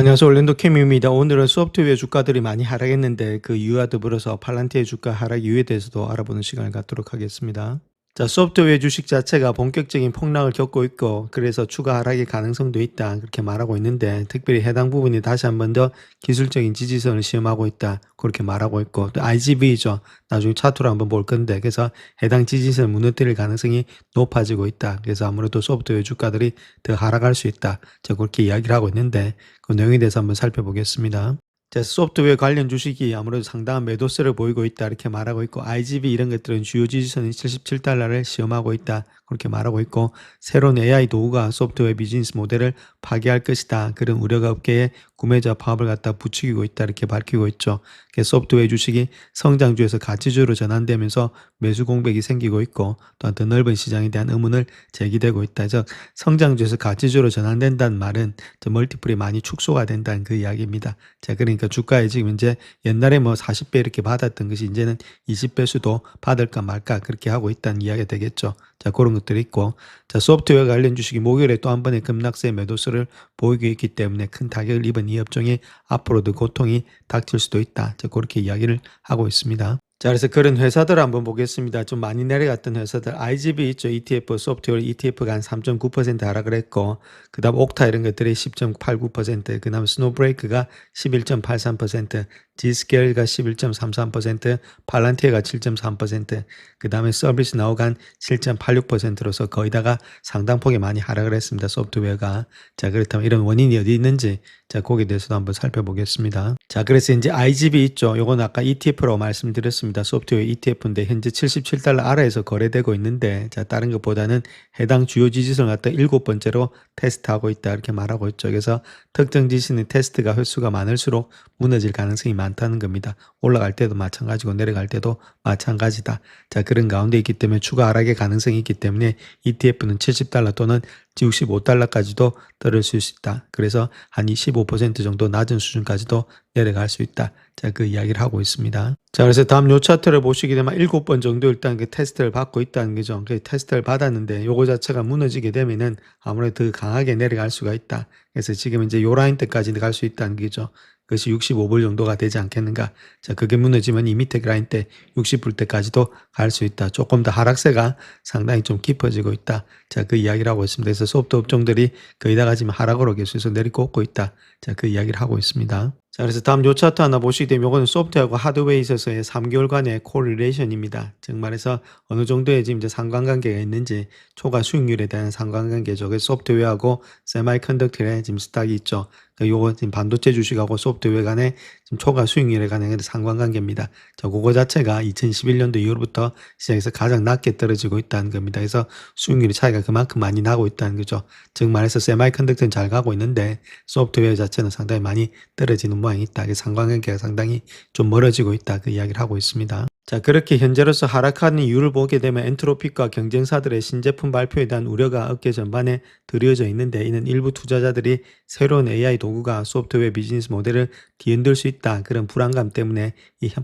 안녕하세요. 올랜도 캠입니다. 오늘은 소프트웨어 주가들이 많이 하락했는데 그 이유와 더불어서 팔란티의 주가 하락 이유에 대해서도 알아보는 시간을 갖도록 하겠습니다. 자, 소프트웨어 주식 자체가 본격적인 폭락을 겪고 있고 그래서 추가 하락의 가능성도 있다 그렇게 말하고 있는데, 특별히 해당 부분이 다시 한 번 더 기술적인 지지선을 시험하고 있다 그렇게 말하고 있고, 또 IGV죠. 나중에 차트로 한번 볼 건데, 그래서 해당 지지선을 무너뜨릴 가능성이 높아지고 있다. 그래서 아무래도 소프트웨어 주가들이 더 하락할 수 있다. 자, 그렇게 이야기를 하고 있는데 그 내용에 대해서 한번 살펴보겠습니다. 자, 소프트웨어 관련 주식이 아무래도 상당한 매도세를 보이고 있다 이렇게 말하고 있고, IGV 이런 것들은 주요 지지선인 77달러를 시험하고 있다 그렇게 말하고 있고, 새로운 AI 도구가 소프트웨어 비즈니스 모델을 파괴할 것이다 그런 우려가 업계의 구매자 파업을 갖다 부추기고 있다 이렇게 밝히고 있죠. 소프트웨어 주식이 성장주에서 가치주로 전환되면서 매수 공백이 생기고 있고, 또한 더 넓은 시장에 대한 의문을 제기되고 있다. 즉 성장주에서 가치주로 전환된다는 말은 멀티플이 많이 축소가 된다는 그 이야기입니다. 자, 그러니까 주가에 지금 이제 옛날에 뭐 40배 이렇게 받았던 것이 이제는 20배 수도 받을까 말까 그렇게 하고 있다는 이야기가 되겠죠. 자, 그런 것들이 있고, 자, 소프트웨어 관련 주식이 목요일에 또 한 번의 급락세 매도세를 보이고 있기 때문에 큰 타격을 입은 이 업종이 앞으로도 고통이 닥칠 수도 있다. 자, 그렇게 이야기를 하고 있습니다. 자, 그래서 그런 회사들 한번 보겠습니다. 좀 많이 내려갔던 회사들, IGB 있죠. ETF, 소프트웨어 ETF가 한 3.9% 하락을 했고, 그 다음 옥타 이런 것들이 10.89%, 그 다음 스노브레이크가 11.83%, G스케일가 11.33%, 팔란티어가 7.3%, 그 다음에 서비스 나우가 7.86%로서 거의 다가 상당폭에 많이 하락을 했습니다. 소프트웨어가. 자, 그렇다면 이런 원인이 어디 있는지, 자, 거기에 대해서도 한번 살펴보겠습니다. 자, 그래서 이제 IGB 있죠. 요건 아까 ETF라고 말씀드렸습니다. 소프트웨어 ETF인데 현재 77달러 아래에서 거래되고 있는데, 자, 다른 것보다는 해당 주요 지지선을 갖다 7번째로 테스트하고 있다 이렇게 말하고 있죠. 그래서 특정 지지선의 테스트가 횟수가 많을수록 무너질 가능성이 많다는 겁니다. 올라갈 때도 마찬가지고 내려갈 때도 마찬가지다. 자, 그런 가운데 있기 때문에 추가 하락의 가능성이 있기 때문에 ETF는 70달러 또는 65달러까지도 떨어질 수 있다. 그래서 한 25% 정도 낮은 수준까지도 내려갈 수 있다. 자, 그 이야기를 하고 있습니다. 자, 그래서 다음 요 차트를 보시게 되면 7번 정도 일단 그 테스트를 받고 있다는 거죠. 그 테스트를 받았는데 요거 자체가 무너지게 되면은 아무래도 더 강하게 내려갈 수가 있다. 그래서 지금 이제 요 라인 때까지 갈 수 있다는 거죠. 그것이 65불 정도가 되지 않겠는가. 자, 그게 무너지면 이 밑에 라인 때 60불 때까지도 갈 수 있다. 조금 더 하락세가 상당히 좀 깊어지고 있다. 자, 그 이야기를 하고 있습니다. 그래서 소프트 업종들이 거의 다가 지금 하락으로 계속해서 내리꽂고 있다. 자, 그 이야기를 하고 있습니다. 자, 그래서 다음 요 차트 하나 보시게 되면 이거는 소프트웨어하고 하드웨어에 있어서의 3개월간의 코릴레이션입니다. 즉 말해서 어느 정도의 지금 이제 상관관계가 있는지, 초과 수익률에 대한 상관관계죠. 그래서 소프트웨어하고 세마이컨덕터의 지금 스탁이 있죠. 요거 지금 반도체 주식하고 소프트웨어 간의 지금 초과 수익률에 관한 상관관계입니다. 자, 그거 자체가 2011년도 이후부터 시장에서 가장 낮게 떨어지고 있다는 겁니다. 그래서 수익률의 차이가 그만큼 많이 나고 있다는 거죠. 즉 말해서 세마이컨덕터는 잘 가고 있는데 소프트웨어 자체는 상당히 많이 떨어지는 모양이 있다. 상관관계가 상당히 좀 멀어지고 있다. 그 이야기를 하고 있습니다. 자, 그렇게 현재로서 하락하는 이유를 보게 되면 엔트로픽과 경쟁사들의 신제품 발표에 대한 우려가 업계 전반에 드려져 있는데, 이는 일부 투자자들이 새로운 AI 도구가 소프트웨어 비즈니스 모델을 뒤흔들 수 있다 그런 불안감 때문에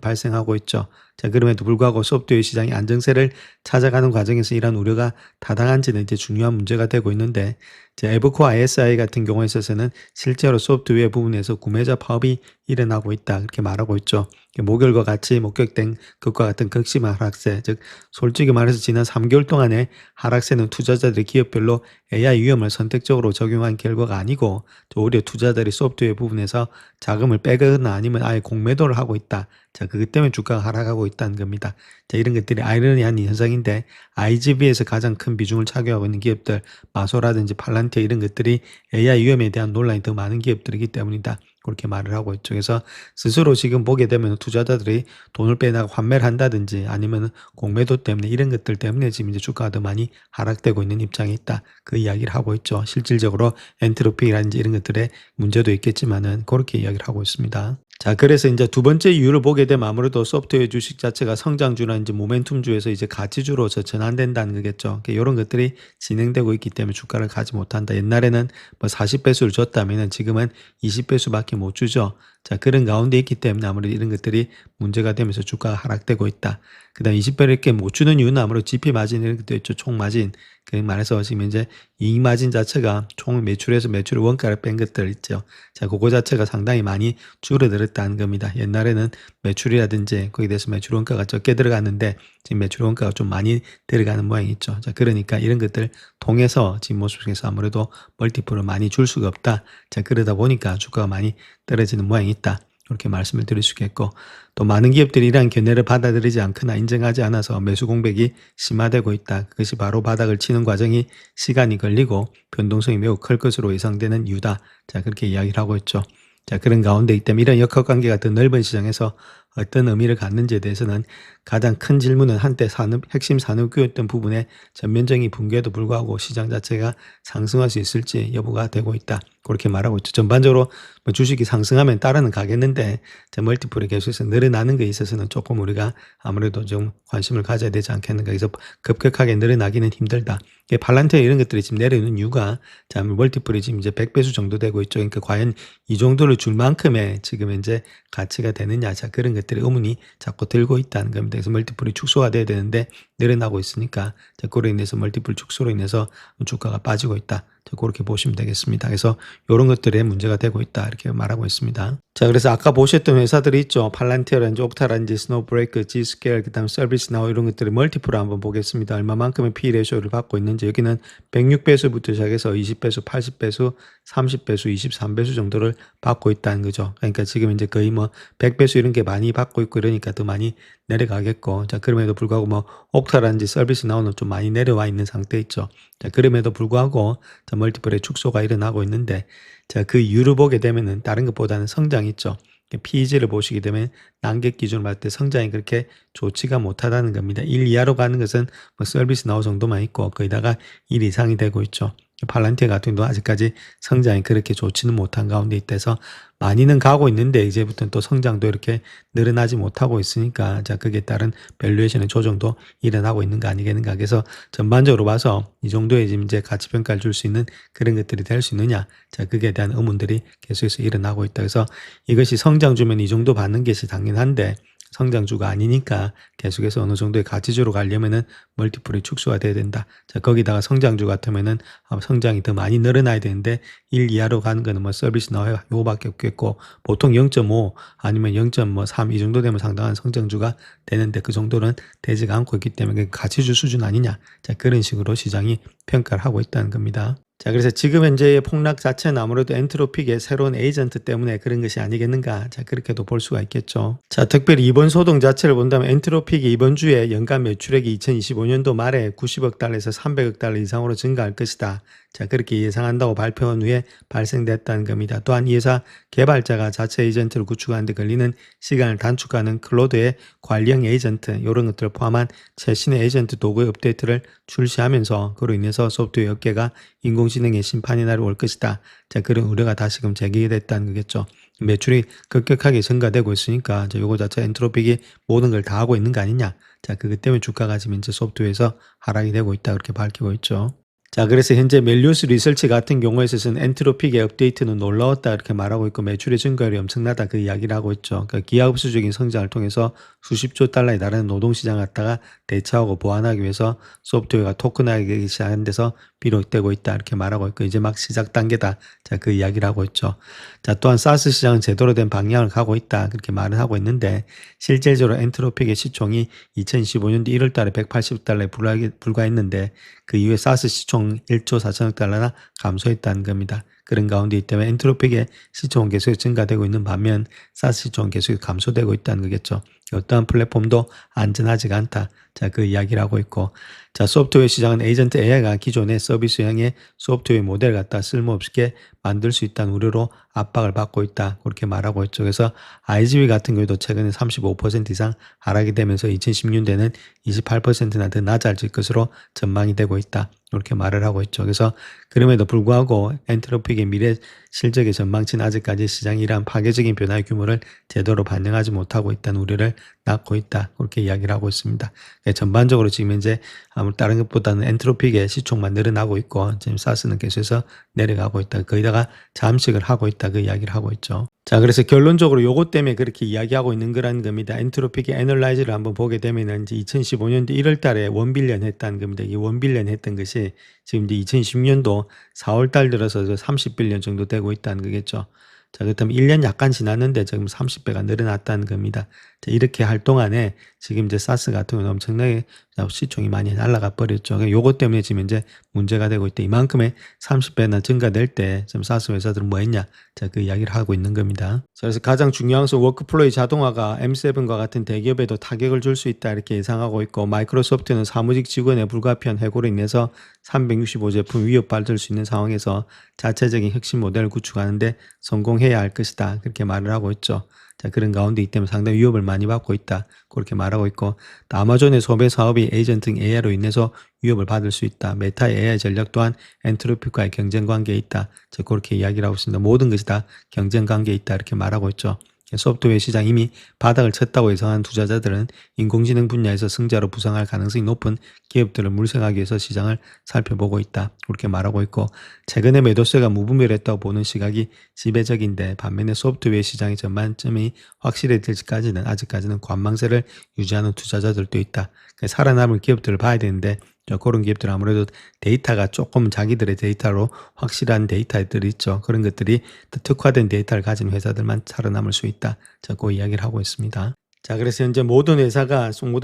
발생하고 있죠. 자, 그럼에도 불구하고 소프트웨어 시장이 안정세를 찾아가는 과정에서 이러한 우려가 타당한지는 이제 중요한 문제가 되고 있는데, 에버코어 ISI 같은 경우에 있어서는 실제로 소프트웨어 부분에서 구매자 파업이 일어나고 있다 그렇게 말하고 있죠. 목요일과 같이 목격된 것과 같은 극심한 하락세, 즉 솔직히 말해서 지난 3개월 동안의 하락세는 투자자들이 기업별로 AI 위험을 선택적으로 적용한 결과가 아니고, 오히려 투자자들이 소프트웨어 부분에서 자금을 빼거나 아니면 아예 공매도를 하고 있다. 자, 그것 때문에 주가가 하락하고 있다는 겁니다. 자, 이런 것들이 아이러니한 현상인데, IGB에서 가장 큰 비중을 차지하고 있는 기업들, 마소라든지 팔란티아 이런 것들이 AI 위험에 대한 논란이 더 많은 기업들이기 때문이다. 그렇게 말을 하고 있죠. 그래서 스스로 지금 보게 되면 투자자들이 돈을 빼다가 환매를 한다든지 아니면 공매도 때문에 이런 것들 때문에 지금 이제 주가가 더 많이 하락되고 있는 입장에 있다. 그 이야기를 하고 있죠. 실질적으로 엔트로피라든지 이런 것들의 문제도 있겠지만은 그렇게 이야기를 하고 있습니다. 자, 그래서 이제 두 번째 이유를 보게 되면 아무래도 소프트웨어 주식 자체가 성장주나 이제 모멘텀주에서 이제 가치주로 전환된다는 거겠죠. 이런 것들이 진행되고 있기 때문에 주가를 가지 못한다. 옛날에는 뭐 40배수를 줬다면은 지금은 20배수밖에 못 주죠. 자, 그런 가운데 있기 때문에 아무래도 이런 것들이 문제가 되면서 주가가 하락되고 있다. 그다음 20배를 이렇게 못 주는 이유는 아무래도 GP 마진 이런 것도 있죠. 총 마진. 그 말해서 지금 이제 이익 마진 자체가 총 매출에서 매출 원가를 뺀 것들 있죠. 자, 그거 자체가 상당히 많이 줄어들었다는 겁니다. 옛날에는 매출이라든지 거기에 대해서 매출 원가가 적게 들어갔는데 지금 매출 원가가 좀 많이 들어가는 모양이 있죠. 자, 그러니까 이런 것들 통해서 지금 모습 속에서 아무래도 멀티플을 많이 줄 수가 없다. 자, 그러다 보니까 주가가 많이 떨어지는 모양이 있다. 이렇게 말씀을 드릴 수 있겠고, 또 많은 기업들이 이러한 견해를 받아들이지 않거나 인정하지 않아서 매수 공백이 심화되고 있다. 그것이 바로 바닥을 치는 과정이 시간이 걸리고 변동성이 매우 클 것으로 예상되는 이유다. 자, 그렇게 이야기를 하고 있죠. 자, 그런 가운데 있다면 이런 역학관계가 더 넓은 시장에서 어떤 의미를 갖는지에 대해서는 가장 큰 질문은 한때 핵심 산업규였던 부분에 전면적인 붕괴에도 불구하고 시장 자체가 상승할 수 있을지 여부가 되고 있다. 그렇게 말하고 있죠. 전반적으로 주식이 상승하면 따라는 가겠는데 멀티플이 계속해서 늘어나는 것에 있어서는 조금 우리가 아무래도 좀 관심을 가져야 되지 않겠는가. 그래서 급격하게 늘어나기는 힘들다. 팔란티어 이런 것들이 지금 내려오는 이유가 자, 멀티플이 지금 이제 100배수 정도 되고 있죠. 그러니까 과연 이 정도를 줄 만큼의 지금 이제 가치가 되느냐. 자, 그런 것들의 의문이 자꾸 들고 있다는 겁니다. 그래서 멀티플이 축소가 돼야 되는데 늘어나고 있으니까 자, 그로 인해서 멀티플 축소로 인해서 주가가 빠지고 있다. 자, 그렇게 보시면 되겠습니다. 그래서 이런 것들에 문제가 되고 있다. 이렇게 말하고 있습니다. 자, 그래서 아까 보셨던 회사들이 있죠. 팔란티어라든지 옥타라든지 스노우브레이크, 지스케일, 그다음 서비스나우 이런 것들의 멀티플을 한번 보겠습니다. 얼마만큼의 P 레이쇼를 받고 있는지 여기는 106배수부터 시작해서 20배수, 80배수, 30배수, 23배수 정도를 받고 있다는 거죠. 그러니까 지금 이제 거의 뭐 100배수 이런 게 많이 받고 있고 이러니까 더 많이 내려가겠고, 자, 그럼에도 불구하고 뭐 옥타라든지 서비스나우는 좀 많이 내려와 있는 상태 있죠. 자, 그럼에도 불구하고 자, 멀티플의 축소가 일어나고 있는데, 자, 그 이유를 보게 되면은 다른 것보다는 성장이 있죠. PEG를 보시게 되면 난객 기준으로 봤을 때 성장이 그렇게 좋지가 못하다는 겁니다. 1 이하로 가는 것은 뭐 서비스나우 정도만 있고 거기다가 1 이상이 되고 있죠. 팔란티어 같은 경우도 아직까지 성장이 그렇게 좋지는 못한 가운데 있대서 많이는 가고 있는데 이제부터는 또 성장도 이렇게 늘어나지 못하고 있으니까 자, 거기에 따른 밸류에이션의 조정도 일어나고 있는 거 아니겠는가. 그래서 전반적으로 봐서 이 정도의 지금 이제 가치 평가를 줄 수 있는 그런 것들이 될 수 있느냐. 자, 그게 대한 의문들이 계속해서 일어나고 있다. 그래서 이것이 성장주면 이 정도 받는 것이 당연한데 성장주가 아니니까 계속해서 어느 정도의 가치주로 가려면은 멀티플이 축소가 돼야 된다. 자, 거기다가 성장주 같으면은 성장이 더 많이 늘어나야 되는데 1 이하로 가는 거는 뭐 서비스 나와요. 요거밖에 없겠고 보통 0.5 아니면 0.3 이 정도 되면 상당한 성장주가 되는데 그 정도는 되지가 않고 있기 때문에 가치주 수준 아니냐. 자, 그런 식으로 시장이 평가를 하고 있다는 겁니다. 자, 그래서 지금 현재의 폭락 자체는 아무래도 엔트로픽의 새로운 에이전트 때문에 그런 것이 아니겠는가. 자, 그렇게도 볼 수가 있겠죠. 자, 특별히 이번 소동 자체를 본다면 엔트로픽이 이번 주에 연간 매출액이 2025년도 말에 90억 달러에서 300억 달러 이상으로 증가할 것이다. 자, 그렇게 예상한다고 발표한 후에 발생됐다는 겁니다. 또한 이 회사 개발자가 자체 에이전트를 구축하는 데 걸리는 시간을 단축하는 클로드의 관리형 에이전트 이런 것들을 포함한 최신의 에이전트 도구의 업데이트를 출시하면서 그로 인해서 소프트웨어 업계가 인공지능의 심판의 날이 올 것이다. 자, 그런 우려가 다시금 제기됐다는 거겠죠. 매출이 급격하게 증가되고 있으니까 요거 자체 엔트로픽이 모든 걸 다 하고 있는 거 아니냐. 자, 그것 때문에 주가가 지금 이제 소프트웨어에서 하락이 되고 있다. 그렇게 밝히고 있죠. 자, 그래서 현재 멜리우스 리서치 같은 경우에 있어서는 엔트로픽의 업데이트는 놀라웠다 이렇게 말하고 있고 매출의 증가율이 엄청나다 그 이야기를 하고 있죠. 그러니까 기하급수적인 성장을 통해서 수십조 달러에 달하는 노동시장 갖다가 대처하고 보완하기 위해서 소프트웨어가 토큰화하기 시작한 데서 비롯되고 있다 이렇게 말하고 있고 이제 막 시작 단계다. 자, 그 이야기를 하고 있죠. 자, 또한 사스 시장은 제대로 된 방향을 가고 있다 그렇게 말을 하고 있는데 실질적으로 엔트로픽의 시총이 2015년도 1월 달에 180달러에 불과했는데 그 이후에 사스 시총 1조 4천억 달러나 감소했다는 겁니다. 그런 가운데 있다면 엔트로픽의 시총은 계속 증가되고 있는 반면 사스 시총은 계속 감소되고 있다는 거겠죠. 어떠한 플랫폼도 안전하지가 않다. 자, 그 이야기를 하고 있고 자, 소프트웨어 시장은 에이전트 AI가 기존의 서비스형의 소프트웨어 모델을 갖다 쓸모없게 만들 수 있다는 우려로 압박을 받고 있다. 그렇게 말하고 있죠. 그래서 IGV 같은 경우도 최근에 35% 이상 하락이 되면서 2016년에는 28%나 더 낮아질 것으로 전망이 되고 있다. 이렇게 말을 하고 있죠. 그래서 그럼에도 불구하고 엔트로픽의 미래 실적의 전망치는 아직까지 시장이 이러한 파괴적인 변화의 규모를 제대로 반영하지 못하고 있다는 우려를 낳고 있다. 그렇게 이야기를 하고 있습니다. 전반적으로 지금 이제 아무 다른 것보다는 엔트로픽의 시총만 늘어나고 있고 지금 사스는 계속해서 내려가고 있다. 거기다가 잠식을 하고 있다. 그 이야기를 하고 있죠. 자, 그래서 결론적으로 요것 때문에 그렇게 이야기하고 있는 거라는 겁니다. 엔트로픽의 애널라이즈를 한번 보게 되면은 이제 2015년도 1월 달에 1빌리언 했다는 겁니다. 이 1빌리언 했던 것이 지금 이제 2010년도 4월 달 들어서 30빌리언 정도 되고 있다는 거겠죠. 자, 그렇다면 1년 약간 지났는데 지금 30배가 늘어났다는 겁니다. 자, 이렇게 할 동안에 지금 이제 사스 같은 경우는 엄청나게 시총이 많이 날아가 버렸죠. 요것 때문에 지금 이제 문제가 되고 있다. 이만큼의 30배나 증가될 때 지금 사스 회사들은 뭐 했냐? 자, 그 이야기를 하고 있는 겁니다. 자, 그래서 가장 중요한 것은 워크플로이 자동화가 M7과 같은 대기업에도 타격을 줄 수 있다 이렇게 예상하고 있고, 마이크로소프트는 사무직 직원의 불가피한 해고로 인해서 365 제품 위협받을 수 있는 상황에서 자체적인 혁신 모델을 구축하는데 성공해야 할 것이다. 그렇게 말을 하고 있죠. 자, 그런 가운데 이 때문에 상당히 위협을 많이 받고 있다. 그렇게 말하고 있고, 또 아마존의 소매 사업이 에이전트 AI로 인해서 위협을 받을 수 있다. 메타의 AI 전략 또한 엔트로픽과의 경쟁 관계에 있다. 자, 그렇게 이야기를 하고 있습니다. 모든 것이 다 경쟁 관계에 있다. 이렇게 말하고 있죠. 소프트웨어 시장 이미 바닥을 쳤다고 예상한 투자자들은 인공지능 분야에서 승자로 부상할 가능성이 높은 기업들을 물색하기 위해서 시장을 살펴보고 있다. 그렇게 말하고 있고, 최근에 매도세가 무분별했다고 보는 시각이 지배적인데, 반면에 소프트웨어 시장의 전반점이 확실해질까지는 아직까지는 관망세를 유지하는 투자자들도 있다. 살아남을 기업들을 봐야 되는데, 그런 기업들은 아무래도 데이터가 조금 자기들의 데이터로 확실한 데이터들이 있죠. 그런 것들이 특화된 데이터를 가진 회사들만 살아남을 수 있다. 자, 그 이야기를 하고 있습니다. 자, 그래서 현재 모든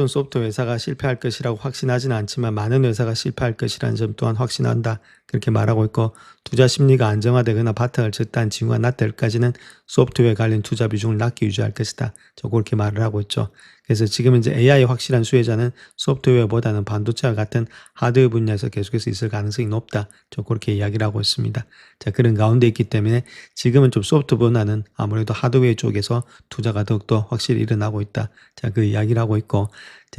소프트웨어 회사가 실패할 것이라고 확신하지는 않지만 많은 회사가 실패할 것이라는 점 또한 확신한다. 그렇게 말하고 있고, 투자 심리가 안정화되거나 바닥을 쳤다는 징후가 나타날까지는 소프트웨어 관련 투자 비중을 낮게 유지할 것이다. 저 그렇게 말을 하고 있죠. 그래서 지금 이제 AI 확실한 수혜자는 소프트웨어보다는 반도체와 같은 하드웨어 분야에서 계속해서 있을 가능성이 높다. 저 그렇게 이야기를 하고 있습니다. 자, 그런 가운데 있기 때문에 지금은 좀 소프트보다는 아무래도 하드웨어 쪽에서 투자가 더욱더 확실히 일어나고 있다. 자, 그 이야기를 하고 있고,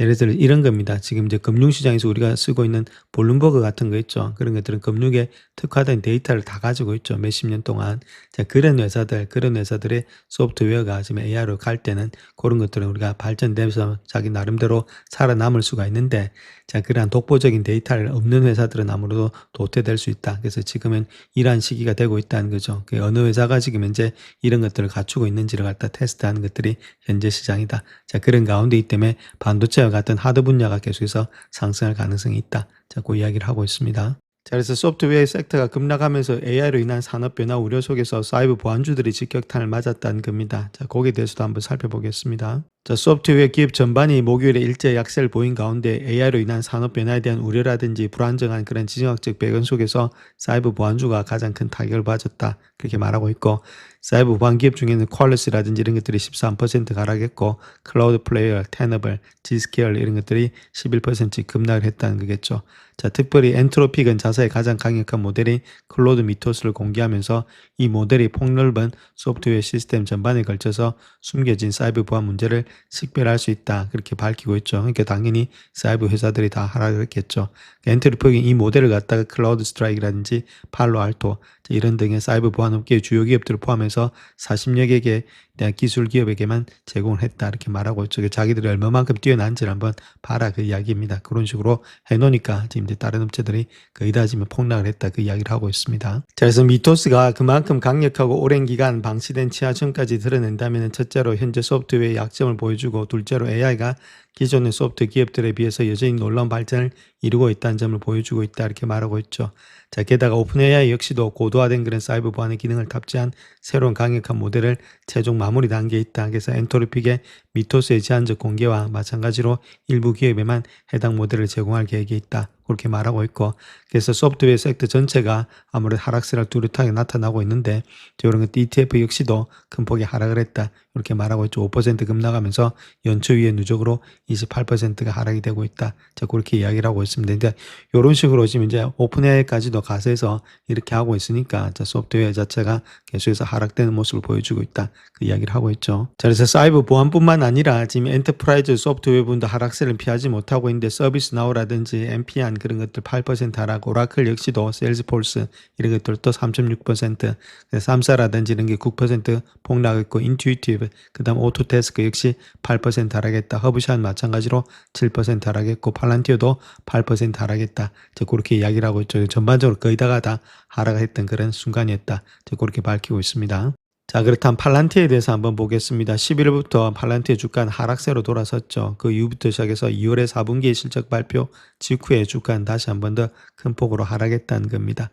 예를 들어 이런 겁니다. 지금 이제 금융시장에서 우리가 쓰고 있는 블룸버그 같은 거 있죠. 그런 것들은 금융에 특화된 데이터를 다 가지고 있죠. 몇십 년 동안. 자, 그런 회사들의 소프트웨어가 지금 AI로 갈 때는 그런 것들은 우리가 발전되면서 자기 나름대로 살아남을 수가 있는데, 자, 그러한 독보적인 데이터를 없는 회사들은 아무래도 도태될 수 있다. 그래서 지금은 이러한 시기가 되고 있다는 거죠. 그 어느 회사가 지금 현재 이런 것들을 갖추고 있는지를 갖다 테스트하는 것들이 현재 시장이다. 자, 그런 가운데 이 때문에 반도체와 같은 하드 분야가 계속해서 상승할 가능성이 있다. 자, 그 이야기를 하고 있습니다. 자, 그래서 소프트웨어 섹터가 급락하면서 AI로 인한 산업 변화 우려 속에서 사이버 보안주들이 직격탄을 맞았다는 겁니다. 자, 거기에 대해서도 한번 살펴보겠습니다. 자, 소프트웨어 기업 전반이 목요일에 일제 약세를 보인 가운데 AI로 인한 산업 변화에 대한 우려라든지 불안정한 그런 지정학적 배경 속에서 사이버 보안주가 가장 큰 타격을 받았다. 그렇게 말하고 있고, 사이버 보안 기업 중에는 퀄리스라든지 이런 것들이 13% 하락했고, 클라우드 플레이어, 테너블, 지스케어 이런 것들이 11% 급락을 했다는 거겠죠. 자, 특별히 엔트로픽은 자사의 가장 강력한 모델인 클로드 미토스를 공개하면서 이 모델이 폭넓은 소프트웨어 시스템 전반에 걸쳐서 숨겨진 사이버 보안 문제를 식별할 수 있다. 그렇게 밝히고 있죠. 그러니까 당연히 사이버 회사들이 다 하락을 했겠죠. 엔트로픽이 이 모델을 갖다가 클라우드 스트라이크라든지 팔로알토 이런 등의 사이버 보안 업계의 주요 기업들을 포함해서 40여 개의 대한 기술 기업에게만 제공을 했다. 이렇게 말하고 있죠. 자기들이 얼마만큼 뛰어난지를 한번 봐라. 그 이야기입니다. 그런 식으로 해놓으니까 지금 이제 다른 업체들이 거의 다 지금 폭락을 했다. 그 이야기를 하고 있습니다. 자, 그래서 미토스가 그만큼 강력하고 오랜 기간 방치된 취하점까지 드러낸다면 첫째로 현재 소프트웨어의 약점을 보여주고, 둘째로 AI가 기존의 소프트 기업들에 비해서 여전히 놀라운 발전을 이루고 있다는 점을 보여주고 있다. 이렇게 말하고 있죠. 자, 게다가 오픈 AI 역시도 고도화된 그런 사이버 보안의 기능을 탑재한 새로운 강력한 모델을 최종 마무리 단계에 있다. 그래서 엔트로픽의 미토스의 제한적 공개와 마찬가지로 일부 기업에만 해당 모델을 제공할 계획이 있다. 그렇게 말하고 있고, 그래서 소프트웨어 섹터 전체가 아무래도 하락세를 뚜렷하게 나타나고 있는데, 이런 것 ETF 역시도 큰 폭의 하락을 했다. 이렇게 말하고 있죠. 5% 급락하면서 연초 위에 누적으로 28%가 하락이 되고 있다. 자, 그렇게 이야기를 하고 있습니다. 근데 이런 식으로 지금 이제 오픈 AI까지도 가세해서 이렇게 하고 있으니까 자, 소프트웨어 자체가 계속해서 하락되는 모습을 보여주고 있다. 그 이야기를 하고 있죠. 자, 그래서 사이버 보안뿐만 아니라 지금 엔터프라이즈 소프트웨어 분도 하락세를 피하지 못하고 있는데 서비스 나우라든지 엠피안 그런 것들 8% 하락, 오라클 역시도 세일즈포스 이런 것들도 3.6%, 삼사라든지 이런 게 9% 폭락했고 인투이티브, 그다음 오토테스크 역시 8% 하락했다. 허브샷 마찬가지로 7% 하락했고 팔란티어도 8% 하락했다. 그렇게 이야기를 하고 있죠. 전반적으로 거의 다가 다 하락했던 그런 순간이었다. 그렇게 밝히고 있습니다. 자, 그렇다면 팔란티에 대해서 한번 보겠습니다. 11월부터 팔란티의 주가는 하락세로 돌아섰죠. 그 이후부터 시작해서 2월의 4분기 실적 발표 직후에 주가는 다시 한번 더 큰 폭으로 하락했다는 겁니다.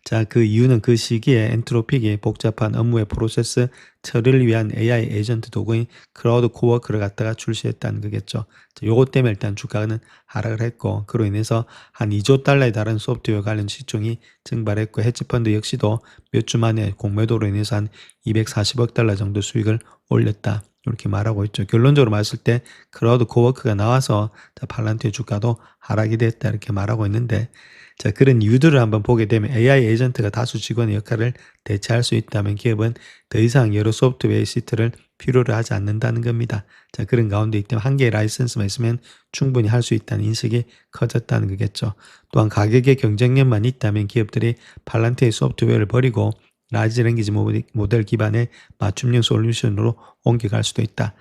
자, 그 이유는 그 시기에 엔트로픽이 복잡한 업무의 프로세스 처리를 위한 AI 에이전트 도구인 클라우드 코워크를 갖다가 출시했다는 거겠죠. 요것 때문에 일단 주가는 하락을 했고, 그로 인해서 한 2조 달러에 달하는 소프트웨어 관련 시총이 증발했고, 헤지펀드 역시도 몇 주 만에 공매도로 인해서 한 240억 달러 정도 수익을 올렸다. 이렇게 말하고 있죠. 결론적으로 봤을 때 클라우드 코워크가 나와서 팔란티의 주가도 하락이 됐다 이렇게 말하고 있는데, 자, 그런 이유들을 한번 보게 되면 AI 에이전트가 다수 직원의 역할을 대체할 수 있다면 기업은 더 이상 여러 소프트웨어 시트를 필요로 하지 않는다는 겁니다. 자, 그런 가운데 있다면 한 개의 라이선스만 있으면 충분히 할 수 있다는 인식이 커졌다는 거겠죠. 또한 가격의 경쟁력만 있다면 기업들이 팔란티의 소프트웨어를 버리고 라지 랭귀지 모델 기반의 맞춤형 솔루션으로 옮겨갈 수도 있다.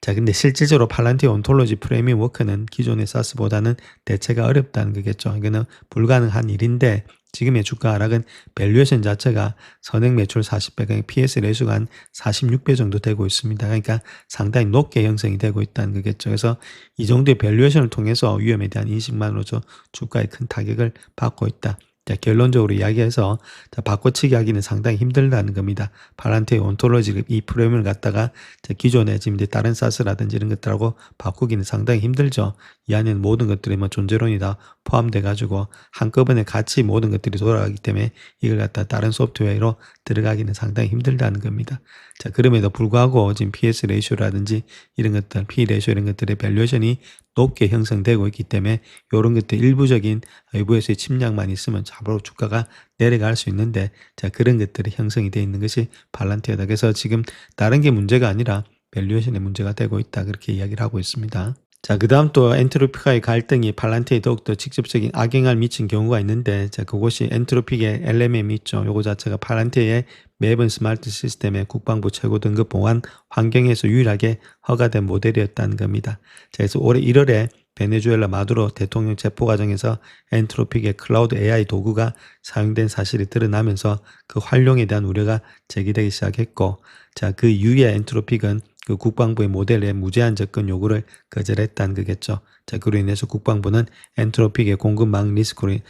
자, 근데 실질적으로 팔란티의 온톨로지 프레미엄 워크는 기존의 사스보다는 대체가 어렵다는 거겠죠. 이거는 불가능한 일인데 지금의 주가 하락은 밸류에이션 자체가 선행 매출 40배, PS 레이수가 한 46배 정도 되고 있습니다. 그러니까 상당히 높게 형성이 되고 있다는 거겠죠. 그래서 이 정도의 밸류에이션을 통해서 위험에 대한 인식만으로도 주가에 큰 타격을 받고 있다. 자, 결론적으로 이야기해서 바꿔치기 하기는 상당히 힘들다는 겁니다. 팔란티의 온톨로지 이 프레임을 갖다가 기존에 지금 이제 다른 사스라든지 이런 것들하고 바꾸기는 상당히 힘들죠. 이 안에는 모든 것들이 뭐 존재론이 다 포함돼 가지고 한꺼번에 같이 모든 것들이 돌아가기 때문에 이걸 갖다 다른 소프트웨어로 들어가기는 상당히 힘들다는 겁니다. 자, 그럼에도 불구하고 지금 PS 레이쇼라든지 이런 것들, P 레이쇼 이런 것들의 밸류에이션이 높게 형성되고 있기 때문에 이런 것들 일부적인 외부에서의 침략만 있으면 바로 주가가 내려갈 수 있는데, 자, 그런 것들이 형성이 되어 있는 것이 팔란티어다. 그래서 지금 다른 게 문제가 아니라 밸류에이션의 문제가 되고 있다. 그렇게 이야기를 하고 있습니다. 자, 그 다음 또 엔트로픽과의 갈등이 팔란티에 더욱더 직접적인 악영향을 미친 경우가 있는데, 자, 그것이 엔트로픽의 LMM이 있죠. 요거 자체가 팔란티의 매번 스마트 시스템의 국방부 최고 등급 보안 환경에서 유일하게 허가된 모델이었다는 겁니다. 자, 그래서 올해 1월에 베네수엘라 마두로 대통령 체포 과정에서 엔트로픽의 클라우드 AI 도구가 사용된 사실이 드러나면서 그 활용에 대한 우려가 제기되기 시작했고, 자, 그 이후에 엔트로픽은 그 국방부의 모델에 무제한 접근 요구를 거절했다는 거겠죠. 자, 그로 인해서 국방부는 엔트로픽의 공급망 리스크를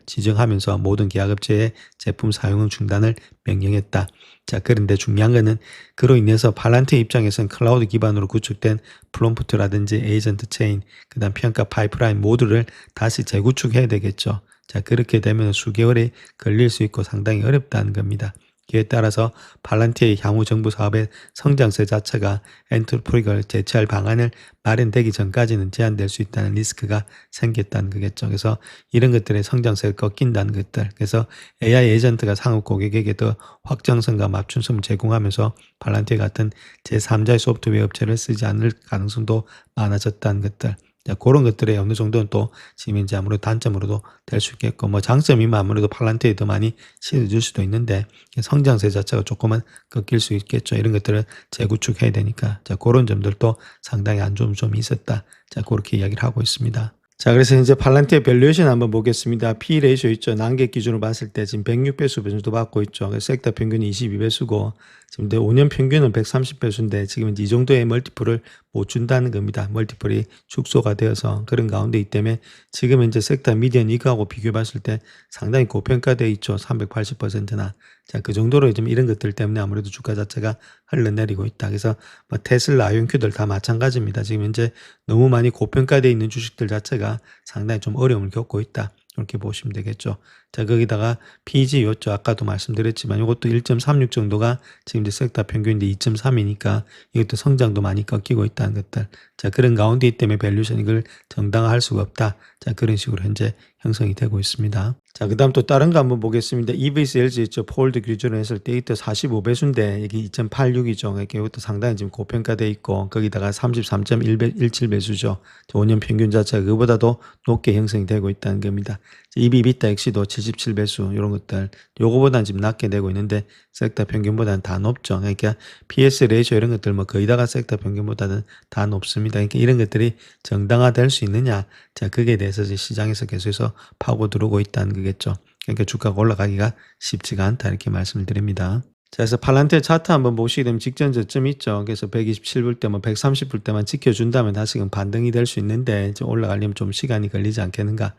지정하면서 모든 계약업체의 제품 사용 중단을 명령했다. 자, 그런데 중요한 거는 그로 인해서 팔란티 입장에서는 클라우드 기반으로 구축된 프롬프트라든지 에이전트 체인, 그다음 평가 파이프라인 모두를 다시 재구축해야 되겠죠. 자, 그렇게 되면 수개월이 걸릴 수 있고 상당히 어렵다는 겁니다. 이에 따라서 팔란티의 향후 정부 사업의 성장세 자체가 엔트로픽을 대체할 방안을 마련되기 전까지는 제한될 수 있다는 리스크가 생겼다는 거겠죠. 그래서 이런 것들의 성장세가 꺾인다는 것들. 그래서 AI 에이전트가 상업 고객에게 더 확장성과 맞춤성을 제공하면서 팔란티 같은 제3자의 소프트웨어 업체를 쓰지 않을 가능성도 많아졌다는 것들. 자, 그런 것들에 어느 정도는 또 지금 이제 아무래도 단점으로도 될 수 있겠고, 뭐 장점이면 아무래도 팔란티에 더 많이 실어줄 수도 있는데, 성장세 자체가 조금은 꺾일 수 있겠죠. 이런 것들을 재구축해야 되니까. 자, 그런 점들도 상당히 안 좋은 점이 있었다. 자, 그렇게 이야기를 하고 있습니다. 자, 그래서 이제 팔란티의 밸류에이션 한번 보겠습니다. P 레이쇼 있죠. 난객 기준으로 봤을 때 지금 106배수 정도 받고 있죠. 그래서 섹터 평균이 22배수고, 지금 5년 평균은 130배수인데 지금 이제 이 정도의 멀티플을 못 준다는 겁니다. 멀티플이 축소가 되어서 그런 가운데 있기 때문에 지금 이제 섹터 미디언 이거하고 비교해 봤을 때 상당히 고평가되어 있죠. 380%나. 자, 그 정도로 좀 이런 것들 때문에 아무래도 주가 자체가 흘러내리고 있다. 그래서 뭐 테슬라, 아이온큐들 다 마찬가지입니다. 지금 이제 너무 많이 고평가되어 있는 주식들 자체가 상당히 좀 어려움을 겪고 있다. 이렇게 보시면 되겠죠. 자, 거기다가 PG였죠. 아까도 말씀드렸지만 이것도 1.36 정도가 지금 이제 섹터 평균인데 2.3이니까 이것도 성장도 많이 꺾이고 있다는 것들. 자, 그런 가운데 때문에 밸류션 이걸 정당화할 수가 없다. 자, 그런 식으로 현재 형성이 되고 있습니다. 자, 그다음 또 다른 거 한번 보겠습니다. EVS LG 있죠. 포월드 기준으로 했을 때 이때 45배수인데 이게 2.86이죠. 이것도 상당히 지금 고평가돼 있고 거기다가 33.17배수죠. 5년 평균 자체가 그보다도 높게 형성이 되고 있다는 겁니다. EBITA 역시도 77배수 이런 것들 요거보다는 지금 낮게 되고 있는데 섹터 평균보다는 다 높죠. 그러니까 PS 레이쇼 이런 것들 뭐 거의 다가 섹터 평균보다는 다 높습니다. 그러니까 이런 것들이 정당화될 수 있느냐? 자, 그게 대해서 이제 시장에서 계속해서 파고 들어오고 있다는 거겠죠. 그러니까 주가가 올라가기가 쉽지가 않다 이렇게 말씀을 드립니다. 자, 그래서 팔란티의 차트 한번 보시게 되면 직전 저점 있죠. 그래서 127불 때, 뭐 130불 때만 지켜준다면 다시금 반등이 될 수 있는데 이제 올라가려면 좀 시간이 걸리지 않겠는가.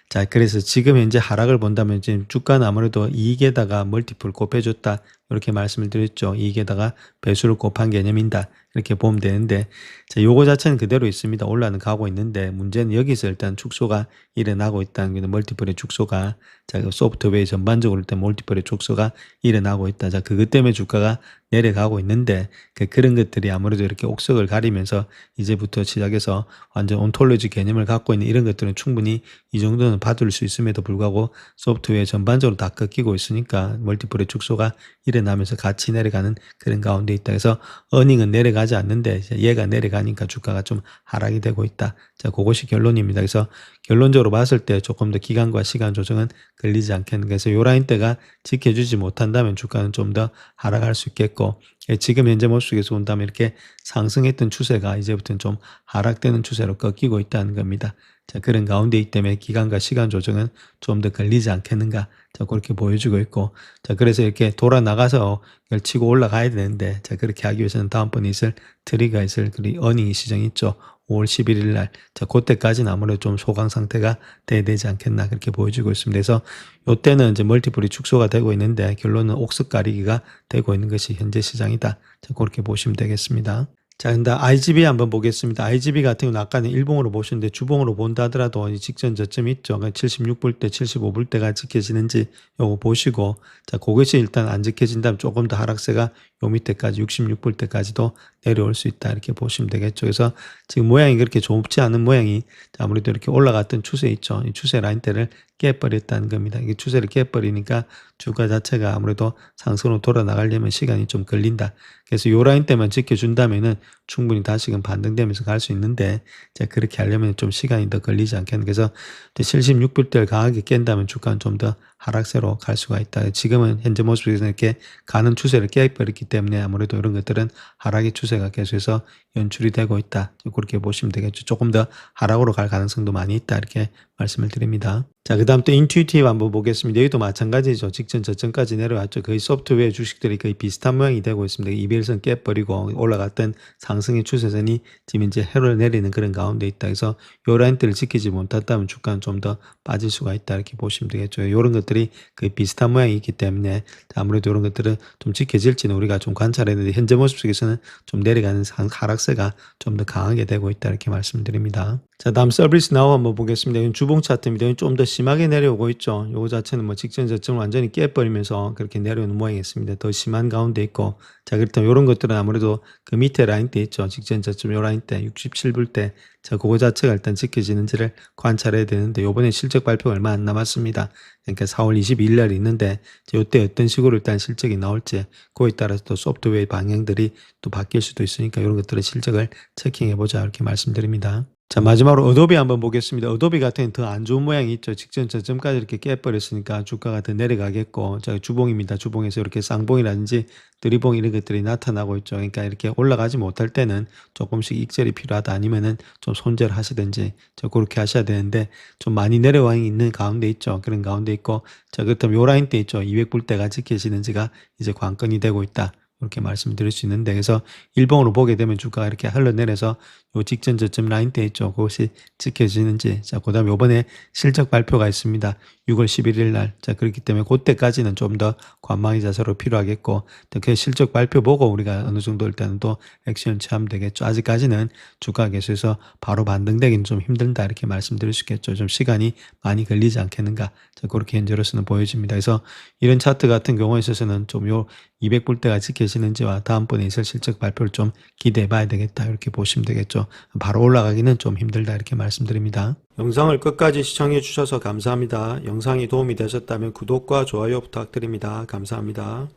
자, 그래서 지금 현재 하락을 본다면 지금 주가는 아무래도 이익에다가 멀티플 곱해줬다. 이렇게 말씀을 드렸죠. 이익에다가 배수를 곱한 개념이다. 이렇게 보면 되는데, 자, 요거 자체는 그대로 있습니다. 올라는 가고 있는데, 문제는 여기서 일단 축소가 일어나고 있다는 게 멀티플의 축소가, 자, 소프트웨어 전반적으로 일단 멀티플의 축소가 일어나고 있다. 자, 그것 때문에 주가가 내려가고 있는데, 그런 것들이 아무래도 이렇게 옥석을 가리면서 이제부터 시작해서 완전 온톨로지 개념을 갖고 있는 이런 것들은 충분히 이 정도는 받을 수 있음에도 불구하고 소프트웨어 전반적으로 다 꺾이고 있으니까 멀티플의 축소가 일어나면서 같이 내려가는 그런 가운데 있다. 그래서 어닝은 내려가지 않는데 얘가 내려가니까 주가가 좀 하락이 되고 있다. 자, 그것이 결론입니다. 그래서 결론적으로 봤을 때 조금 더 기간과 시간 조정은 걸리지 않겠는. 그래서 요 라인대가 지켜주지 못한다면 주가는 좀 더 하락할 수 있겠고 지금 현재 모습에서 본다면 이렇게 상승했던 추세가 이제부터는 좀 하락되는 추세로 꺾이고 있다는 겁니다. 자, 그런 가운데 있기 때문에 기간과 시간 조정은 좀 더 걸리지 않겠는가. 자, 그렇게 보여주고 있고. 자, 그래서 이렇게 돌아 나가서 이걸 치고 올라가야 되는데, 자, 그렇게 하기 위해서는 다음번에 있을 트리가 있을 그 어닝 시장이 있죠. 5월 11일 날. 자, 그때까지는 아무래도 좀 소강 상태가 돼야 되지 않겠나. 그렇게 보여주고 있습니다. 그래서 요때는 이제 멀티플이 축소가 되고 있는데, 결론은 옥석 가리기가 되고 있는 것이 현재 시장이다. 자, 그렇게 보시면 되겠습니다. 자, 근데 IGB 한번 보겠습니다. IGB 같은 경우는 아까는 일봉으로 보셨는데 주봉으로 본다 하더라도 직전 저점이 있죠. 76불 때, 75불 때가 지켜지는지 요거 보시고, 자, 그것이 일단 안 지켜진다면 조금 더 하락세가 요 밑에까지 66불 때까지도 내려올 수 있다. 이렇게 보시면 되겠죠. 그래서 지금 모양이 그렇게 좁지 않은 모양이 아무래도 이렇게 올라갔던 추세 있죠. 이 추세 라인대를 깨버렸다는 겁니다. 이게 추세를 깨버리니까 주가 자체가 아무래도 상승으로 돌아 나가려면 시간이 좀 걸린다. 그래서 요 라인 때만 지켜준다면은 충분히 다시금 반등되면서 갈 수 있는데, 자, 그렇게 하려면 좀 시간이 더 걸리지 않겠나. 그래서 76불대를 강하게 깬다면 주가는 좀 더 하락세로 갈 수가 있다. 지금은 현재 모습에서 이렇게 가는 추세를 깨버렸기 때문에 아무래도 이런 것들은 하락의 추세가 계속해서 연출이 되고 있다. 그렇게 보시면 되겠죠. 조금 더 하락으로 갈 가능성도 많이 있다. 이렇게 말씀을 드립니다. 자, 그 다음 또 인투이티브 한번 보겠습니다. 여기도 마찬가지죠. 직전 저점까지 내려왔죠. 거의 소프트웨어 주식들이 거의 비슷한 모양이 되고 있습니다. 이별선 깨버리고 올라갔던 상승의 추세선이 지금 이제 해를 내리는 그런 가운데 있다. 그래서 요 라인대를 지키지 못했다면 주가는 좀 더 빠질 수가 있다. 이렇게 보시면 되겠죠. 이런 것들이 거의 비슷한 모양이 있기 때문에 아무래도 이런 것들은 좀 지켜질지는 우리가 좀 관찰해야 되는데 현재 모습 속에서는 좀 내려가는 하락세가 좀 더 강하게 되고 있다. 이렇게 말씀드립니다. 자, 다음 서비스 나우 한번 보겠습니다. 이건 주봉 차트입니다. 이건 좀 더 심하게 내려오고 있죠. 요거 자체는 뭐 직전 저점을 완전히 깨버리면서 그렇게 내려오는 모양이었습니다. 더 심한 가운데 있고. 자, 그렇다면 이런 것들은 아무래도 그 밑에 라인대 있죠. 직전 저점 요 라인대 67불 때. 자, 그거 자체가 일단 지켜지는지를 관찰해야 되는데 요번에 실적 발표가 얼마 안 남았습니다. 그러니까 4월 22일 날 있는데 요때 어떤 식으로 일단 실적이 나올지 그거에 따라서 또 소프트웨어 방향들이 또 바뀔 수도 있으니까 이런 것들의 실적을 체킹해보자 이렇게 말씀드립니다. 자, 마지막으로 어도비 한번 보겠습니다. 어도비 같은 경우는 더 안 좋은 모양이 있죠. 직전 저점까지 이렇게 깨버렸으니까 주가가 더 내려가겠고, 자, 주봉입니다. 주봉에서 이렇게 쌍봉이라든지 드리봉 이런 것들이 나타나고 있죠. 그러니까 이렇게 올라가지 못할 때는 조금씩 익절이 필요하다 아니면은 좀 손절 하시든지 그렇게 하셔야 되는데 좀 많이 내려와 있는 가운데 있죠. 그런 가운데 있고, 자, 그렇다면 요 라인 때 있죠. 200불대가 지켜지는지가 이제 관건이 되고 있다. 이렇게 말씀드릴 수 있는데 그래서 일봉으로 보게 되면 주가가 이렇게 흘러내려서 요 직전 저점 라인대 있죠. 그것이 지켜지는지. 자, 그 다음에 요번에 실적 발표가 있습니다. 6월 11일 날. 자, 그렇기 때문에 그때까지는 좀 더 관망의 자세로 필요하겠고, 또 그 실적 발표 보고 우리가 어느 정도 일단은 또 액션을 취하면 되겠죠. 아직까지는 주가 계속해서 바로 반등되기는 좀 힘들다. 이렇게 말씀드릴 수 있겠죠. 좀 시간이 많이 걸리지 않겠는가. 자, 그렇게 현재로서는 보여집니다. 그래서 이런 차트 같은 경우에 있어서는 좀 요 200불대가 지켜지는지와 다음번에 있을 실적 발표를 좀 기대해 봐야 되겠다. 이렇게 보시면 되겠죠. 바로 올라가기는 좀 힘들다. 이렇게 말씀드립니다. 영상을 끝까지 시청해 주셔서 감사합니다. 영상이 도움이 되셨다면 구독과 좋아요 부탁드립니다. 감사합니다.